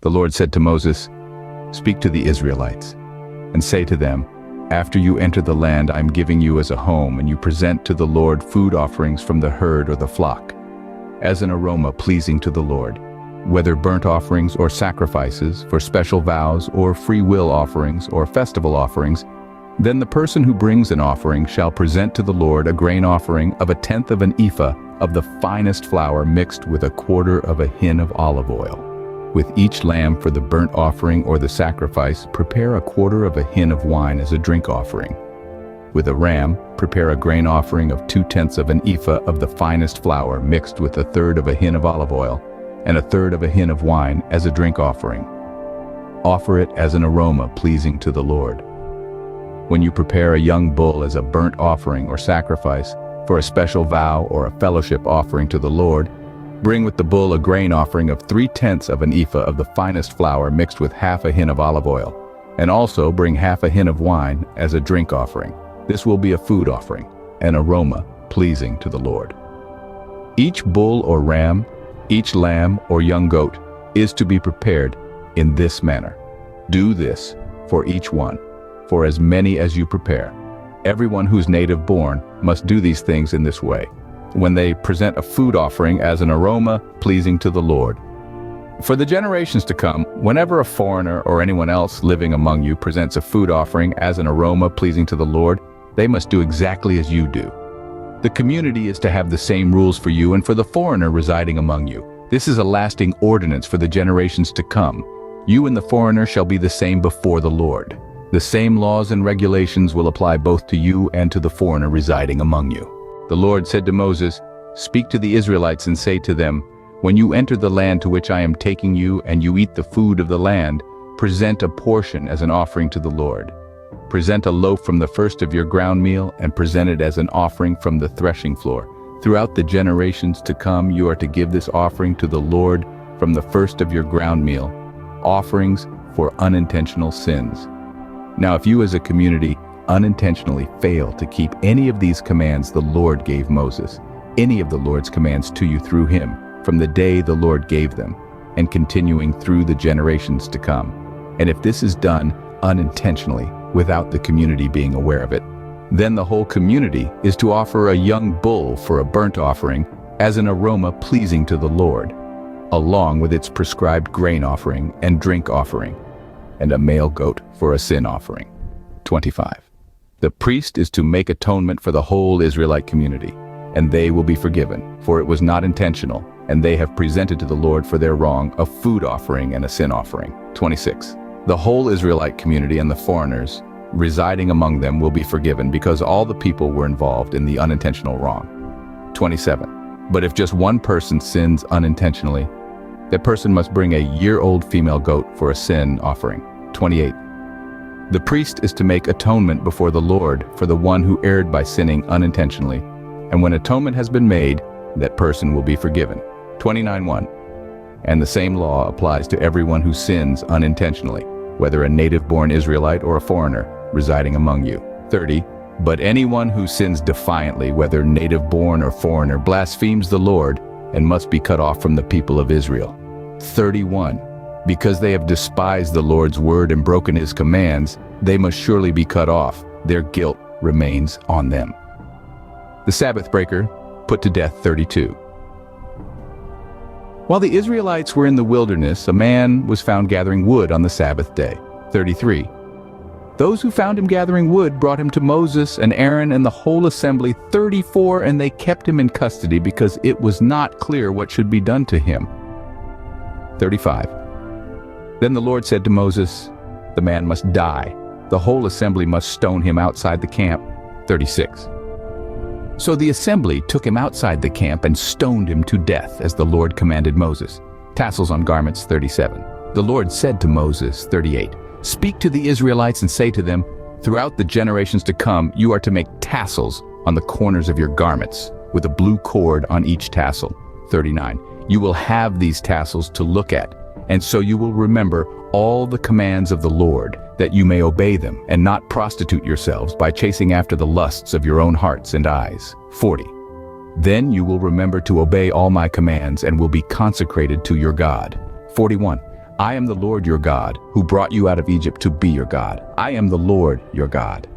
The Lord said to Moses, "Speak to the Israelites, and say to them, after you enter the land I am giving you as a home, and you present to the Lord food offerings from the herd or the flock, as an aroma pleasing to the Lord, whether burnt offerings or sacrifices for special vows or free will offerings or festival offerings, then the person who brings an offering shall present to the Lord a grain offering of 1/10 of an ephah of the finest flour mixed with 1/4 of a hin of olive oil. With each lamb for the burnt offering or the sacrifice, prepare 1/4 of a hin of wine as a drink offering. With a ram, prepare a grain offering of 2/10 of an ephah of the finest flour mixed with 1/3 of a hin of olive oil and 1/3 of a hin of wine as a drink offering. Offer it as an aroma pleasing to the Lord. When you prepare a young bull as a burnt offering or sacrifice for a special vow or a fellowship offering to the Lord, bring with the bull a grain offering of 3/10 of an ephah of the finest flour mixed with 1/2 a hin of olive oil, and also bring 1/2 a hin of wine as a drink offering. This will be a food offering, an aroma pleasing to the Lord. Each bull or ram, each lamb or young goat is to be prepared in this manner. Do this for each one, for as many as you prepare. Everyone who's native born must do these things in this way, when they present a food offering as an aroma pleasing to the Lord. For the generations to come, whenever a foreigner or anyone else living among you presents a food offering as an aroma pleasing to the Lord, they must do exactly as you do. The community is to have the same rules for you and for the foreigner residing among you. This is a lasting ordinance for the generations to come. You and the foreigner shall be the same before the Lord. The same laws and regulations will apply both to you and to the foreigner residing among you. The Lord said to Moses, "Speak to the Israelites and say to them, when you enter the land to which I am taking you and you eat the food of the land, present a portion as an offering to the Lord. Present a loaf from the first of your ground meal and present it as an offering from the threshing floor. Throughout the generations to come, you are to give this offering to the Lord from the first of your ground meal, offerings for unintentional sins." Now, if you as a community unintentionally fail to keep any of these commands the Lord gave Moses, any of the Lord's commands to you through him, from the day the Lord gave them, and continuing through the generations to come, and if this is done unintentionally, without the community being aware of it, then the whole community is to offer a young bull for a burnt offering as an aroma pleasing to the Lord, along with its prescribed grain offering and drink offering, and a male goat for a sin offering. 25. The priest is to make atonement for the whole Israelite community, and they will be forgiven, for it was not intentional, and they have presented to the Lord for their wrong a food offering and a sin offering. 26. The whole Israelite community and the foreigners residing among them will be forgiven because all the people were involved in the unintentional wrong. 27. But if just one person sins unintentionally, that person must bring a year-old female goat for a sin offering. 28. The priest is to make atonement before the Lord for the one who erred by sinning unintentionally, and when atonement has been made, that person will be forgiven. 29:1. And the same law applies to everyone who sins unintentionally, whether a native-born Israelite or a foreigner residing among you. 30. But anyone who sins defiantly, whether native-born or foreigner, blasphemes the Lord and must be cut off from the people of Israel. 31. Because they have despised the Lord's word and broken his commands, they must surely be cut off. Their guilt remains on them. The Sabbath breaker put to death. 32. While the Israelites were in the wilderness, a man was found gathering wood on the Sabbath day. 33. Those who found him gathering wood brought him to Moses and Aaron and the whole assembly. 34. And they kept him in custody because it was not clear what should be done to him. 35. Then the Lord said to Moses, "The man must die. The whole assembly must stone him outside the camp." 36. So the assembly took him outside the camp and stoned him to death, as the Lord commanded Moses. Tassels on garments. 37. The Lord said to Moses. 38. Speak to the Israelites and say to them, throughout the generations to come, you are to make tassels on the corners of your garments, with a blue cord on each tassel. 39. You will have these tassels to look at, and so you will remember all the commands of the Lord, that you may obey them and not prostitute yourselves by chasing after the lusts of your own hearts and eyes. 40. Then you will remember to obey all my commands and will be consecrated to your God. 41. I am the Lord your God, who brought you out of Egypt to be your God. I am the Lord your God.